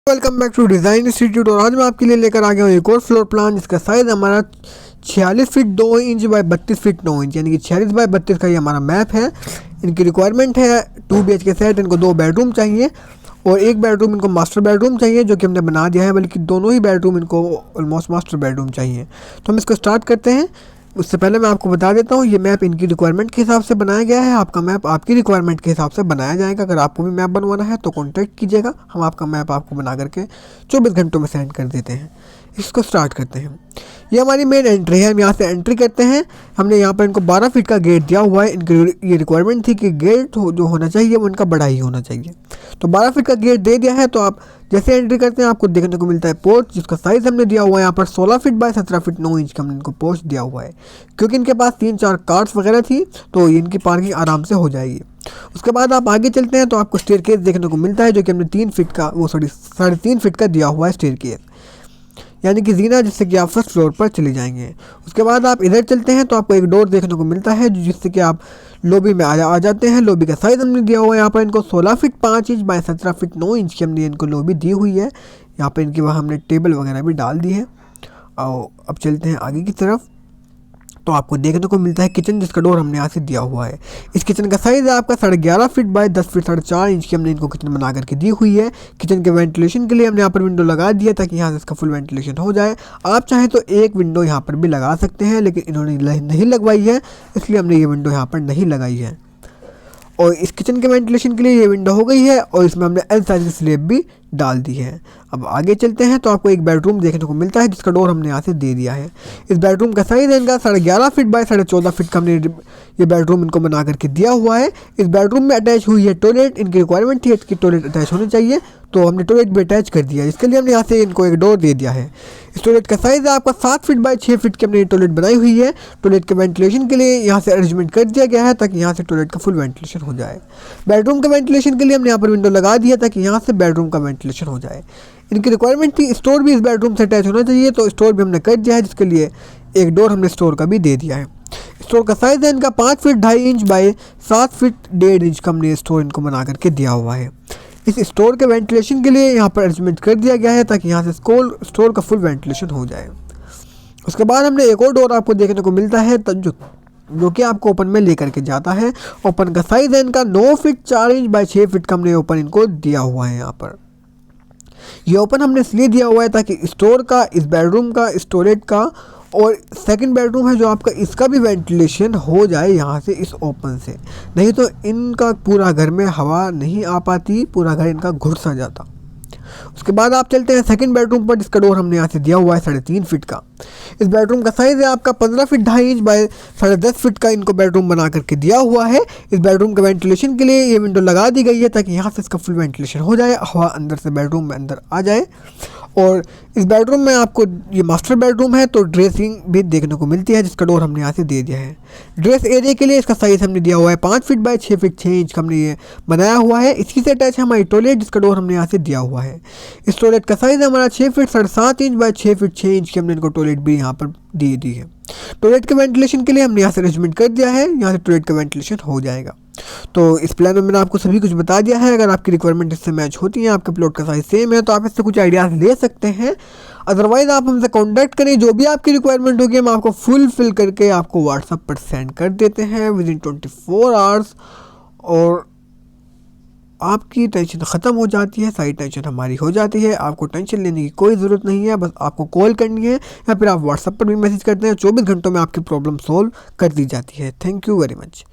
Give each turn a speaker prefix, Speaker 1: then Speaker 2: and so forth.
Speaker 1: Welcome back to design institute. और आज मैं आपके लिए लेकर आ गया हूँ एक और फ्लोर प्लान जिसका साइज़ हमारा 46 feet 2 inch by 32 feet 9 inch, यानी कि 46 बाय 32 का ये हमारा मैप है। इनकी रिक्वायरमेंट है 2 BHK सेट। इनको 2 बेडरूम चाहिए और एक बेडरूम इनको मास्टर बेडरूम चाहिए, जो कि हमने बना दिया है, बल्कि दोनों ही बेडरूम इनको ऑलमोस्ट मास्टर बेडरूम चाहिए। तो हम इसको स्टार्ट करते हैं। उससे पहले मैं आपको बता देता हूँ, ये मैप इनकी रिक्वायरमेंट के हिसाब से बनाया गया है। आपका मैप आपकी रिक्वायरमेंट के हिसाब से बनाया जाएगा। अगर आपको भी मैप बनवाना है तो कॉन्टैक्ट कीजिएगा, हम आपका मैप आपको बना करके 24 घंटों में सेंड कर देते हैं। इसको स्टार्ट करते हैं। ये हमारी मेन एंट्री है, हम यहाँ से एंट्री करते हैं। हमने यहाँ पर इनको 12 फीट का गेट दिया हुआ है। इनकी ये रिक्वायरमेंट थी कि गेट जो होना चाहिए वो इनका बड़ा ही होना चाहिए, तो 12 फीट का गेट दे दिया है। तो आप जैसे एंट्री करते हैं आपको देखने को मिलता है पोर्च, जिसका साइज़ हमने दिया हुआ है यहाँ पर 16 फीट बाय 17 फीट 9 इंच का हमने इनको पोर्च दिया हुआ है। क्योंकि इनके पास 3-4 कार्स वगैरह थी तो इनकी पार्किंग आराम से हो जाएगी। उसके बाद आप आगे चलते हैं तो आपको स्टेयरकेस देखने को मिलता है, जो कि हमने 3 फीट का 3.5 फीट का दिया हुआ है स्टेयरकेस, यानी कि जीना, जिससे कि आप फर्स्ट फ्लोर पर चले जाएंगे। उसके बाद आप इधर चलते हैं तो आपको एक डोर देखने को मिलता है, जिससे कि आप लॉबी में आ जाते हैं। लॉबी का साइज़ हमने दिया हुआ है यहाँ पर इनको 16 feet 5 inch by 17 feet 9 inch की हमने इनको लॉबी दी हुई है। यहाँ पर इनकी वहाँ हमने टेबल वगैरह भी डाल दी है। और अब चलते हैं आगे की तरफ तो आपको देखने को मिलता है किचन, जिसका डोर हमने यहाँ से दिया हुआ है। इस किचन का साइज़ है आपका 11.5 फीट बाय 10 फीट 4.5 इंच की हमने इनको किचन बना करके दी हुई है। किचन के वेंटिलेशन के लिए हमने यहाँ पर विंडो लगा दिया ताकि यहाँ से इसका फुल वेंटिलेशन हो जाए। आप चाहें तो एक विंडो यहाँ पर भी लगा सकते हैं, लेकिन इन्होंने नहीं लगवाई है, इसलिए हमने ये विंडो यहाँ पर नहीं लगाई है। और इस किचन के वेंटिलेशन के लिए ये विंडो हो गई है और इसमें हमने एल साइज की स्लैब भी डाल दी है। अब आगे चलते हैं तो आपको एक बेडरूम देखने को मिलता है, जिसका डोर हमने यहाँ से दे दिया है। इस बेडरूम का साइज़ है इनका 11.5 फीट बाय 14.5 फीट का हमने ये बेडरूम इनको बना करके दिया हुआ है। इस बेडरूम में अटैच हुई है टॉयलेट। इनकी रिक्वायरमेंट थी इसकी टॉयलेट अटैच होनी चाहिए, तो हमने टॉयलेट भी अटैच कर दिया, जिसके लिए हमने यहाँ से इनको एक डोर दे दिया है। इस टॉयलेट का साइज़ है आपका 7 फीट बाय 6 फीट की हमने टॉयलेट बनाई हुई है। टॉयलेट के वेंटिलेशन के लिए यहाँ से अरेंजमेंट कर दिया गया है ताकि यहाँ से टॉयलेट का फुल वेंटिलेशन हो जाए। बेडरूम के वेंटिलेशन के लिए हमने यहाँ पर विंडो लगा दिया ताकि यहाँ से बेडरूम का वेंटिलेशन हो जाए। इनकी रिक्वायरमेंट थी स्टोर भी इस बेडरूम से अटैच होना चाहिए, तो स्टोर भी हमने कर दिया है, जिसके लिए एक डोर हमने स्टोर का भी दे दिया है। स्टोर का साइज़ है इनका 5 feet 2.5 inch by 7 feet 1.5 inch का हमने स्टोर इनको बना करके दिया हुआ है। इस स्टोर के वेंटिलेशन के लिए यहाँ पर अरेंजमेंट कर दिया गया है ताकि यहाँ से स्टोर का फुल वेंटिलेशन हो जाए। उसके बाद हमने एक और डोर आपको देखने को मिलता है जो कि आपको ओपन में लेकर के जाता है। ओपन का साइज़ है इनका 9 फीट 4 इंच बाय 6 फीट का हमने ओपन इनको दिया हुआ है। यहाँ पर ये ओपन हमने इसलिए दिया हुआ है ताकि स्टोर का, इस बेडरूम का, स्टोरेज का और सेकंड बेडरूम है जो आपका, इसका भी वेंटिलेशन हो जाए यहाँ से इस ओपन से। नहीं तो इनका पूरा घर में हवा नहीं आ पाती, पूरा घर इनका घुट सा जाता। उसके बाद आप चलते हैं सेकंड बेडरूम पर, जिसका डोर हमने यहाँ से दिया हुआ है 3.5 फीट का। इस बेडरूम का साइज़ है आपका 15 फीट 2.5 इंच बाय 10.5 फीट का इनको बेडरूम बना करके दिया हुआ है। इस बेडरूम के वेंटिलेशन के लिए ये विंडो लगा दी गई है ताकि यहाँ से इसका फुल वेंटिलेशन हो जाए, हवा अंदर से बेडरूम में अंदर आ जाए। और इस बेडरूम में आपको, ये मास्टर बेडरूम है, तो ड्रेसिंग भी देखने को मिलती है, जिसका डोर हमने यहाँ से दे दिया है। ड्रेस एरिया के लिए इसका साइज़ हमने दिया हुआ है 5 फीट बाय 6 फीट 6 इंच का हमने ये बनाया हुआ है। इसी से अटैच है हमारी टॉयलेट, जिसका डोर हमने यहाँ से दिया हुआ है। इस टॉयलेट का साइज़ हमारा 6 feet 7.5 inch by 6 feet 6 inch की हमने इनको टॉयलेट भी यहाँ पर दे दी है। टॉयलेट के वेंटिलेशन के लिए हमने यहाँ से अरेंजमेंट कर दिया है, यहाँ से टॉयलेट का वेंटिलेशन हो जाएगा। तो इस प्लान में मैंने आपको सभी कुछ बता दिया है। अगर आपकी रिक्वायरमेंट इससे मैच होती है, आपके प्लॉट का साइज सेम है, तो आप इससे कुछ आइडियाज़ ले सकते हैं। अदरवाइज़ आप हमसे कांटेक्ट करें, जो भी आपकी रिक्वायरमेंट होगी हम आपको फिल करके आपको व्हाट्सएप पर सेंड कर देते हैं विदिन 24 आवर्स। और आपकी टेंशन ख़त्म हो जाती है, सारी टेंशन हमारी हो जाती है। आपको टेंशन लेने की कोई ज़रूरत नहीं है, बस आपको कॉल करनी है या फिर आप व्हाट्सएप पर भी मैसेज करते हैं। 24 घंटों में आपकी प्रॉब्लम सॉल्व कर दी जाती है। Thank you very much.